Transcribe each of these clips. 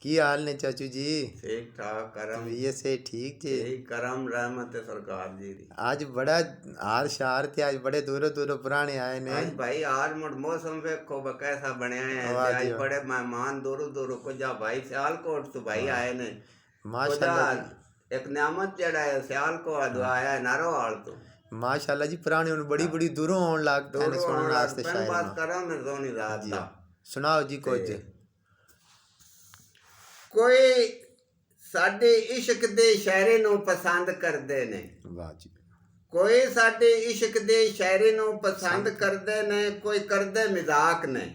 की हाल ने चाचू जी? ठीक ठाक करम ये से ठीक जी। यही करम रहमत है सरकार जी दी। आज बड़ा हार शार थे, आज बड़े दूरों दूरों पुराने आए ने। आज भाई आज मुड़ मौसम देखो कैसा बनया है। वाह आज जी वाह। बड़े मेहमान दूरों दूरों को जा भाई सियालकोट तो भाई वाह। आए ने को जा माशाल्लाह जी। एक नियामत जड़ा है सियालकोट आया है नारोवाल तो माशाल्लाह जी, पुराने उन बड़ी बड़ी दूरों होने लगते हैं दूरों सुनने आने वास्ते लग पेन शायर बात ना। करम में दोनी रात जी दा सुनाओ जी कुछ। ते कोई साडे इश्क दे शायरे नूं पसंद करदे ने। वाह जी। कोई साडे इश्क दे शायरे नूं पसंद करदे ने, कोई करदे मजाक ने।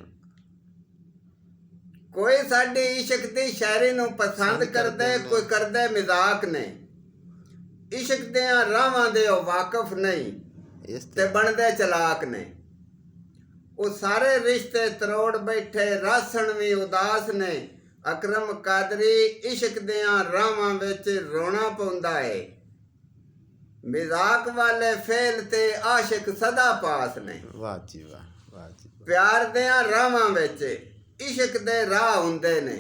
कोई साडे इश्क दे शायरे नूं पसंद करदे, कोई करदे मजाक ने। इश्क दियां राहां दे ओ वाकफ नहीं ते बनदे चलाक ने। ਉਹ ਸਾਰੇ ਰਿਸ਼ਤੇ ਤਰੋੜ ਬੈਠੇ ਰਾਸਣ ਵੀ ਉਦਾਸ ਨੇ। ਅਕਰਮ ਕਾਦਰੀ ਇਸ਼ਕ ਦੀਆਂ ਰਾਹਾਂ ਵਿੱਚ ਰੋਣਾ ਪਾਉਂਦਾ ਏ। ਮਜ਼ਾਕ ਵਾਲੇ ਫੇਲ ਤੇ ਆਸ਼ਿਕ ਸਦਾ ਪਾਸ ਨੇ। ਵਾਹ ਜੀ ਵਾਹ, ਵਾਹ ਜੀ। ਪਿਆਰ ਦੀਆਂ ਰਾਹਾਂ ਵਿੱਚ ਇਸ਼ਕ ਦੇ ਰਾਹ ਹੁੰਦੇ ਨੇ।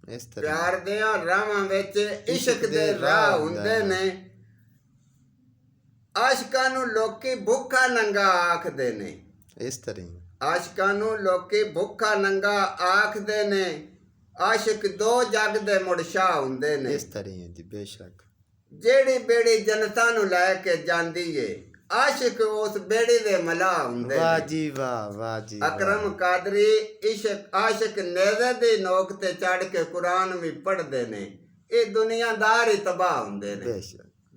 ਇਸ ਤਰ੍ਹਾਂ ਪਿਆਰ ਦੀਆਂ ਰਾਹਾਂ ਵਿੱਚ ਇਸ਼ਕ ਦੇ ਰਾਹ ਹੁੰਦੇ ਨੇ। ਆਸ਼ਿਕਾਂ ਨੂੰ ਲੋਕੀ ਭੁੱਖਾ ਨੰਗਾ ਆਖਦੇ ਨੇ। ਇਸ ਤਰ੍ਹਾਂ ਆਸ਼ਿਕਾਂ ਨੂੰ ਲੋਕੀ ਭੁੱਖਾ ਨੰਗਾ ਆਖਦੇ ਨੇ। ਆਸ਼ਿਕ ਦੋ ਜੱਗ ਦੇ ਮੁੜਸ਼ਾ ਹੁੰਦੇ ਨੇ। ਇਸ ਤਰ੍ਹਾਂ ਜੀ ਬੇਸ਼ੱਕ। ਜਿਹੜੀ ਬੇੜੀ ਜਨਤਾਂ ਨੂੰ ਲੈ ਕੇ ਜਾਂਦੀ ਏ, ਆਸ਼ਿਕ ਉਸ ਬੇੜੀ ਦੇ ਮਲਾ ਹੁੰਦੇ ਨੇ। ਵਾਹ ਜੀ ਵਾਹ, ਵਾਹ ਜੀ। ਅਕਰਮ ਕਾਦਰੀ ਇਸ਼ਕ ਆਸ਼ਿਕ ਨੇਜ਼ੇ ਦੀ ਨੋਕ ਤੇ ਚੜ ਕੇ ਕੁਰਾਨ ਵੀ ਪੜ੍ਹਦੇ ਨੇ। ਇਹ ਦੁਨੀਆਦਾਰ ਹੀ ਤਬਾਹ ਹੁੰਦੇ ਨੇ। ਬੇਸ਼ੱਕ।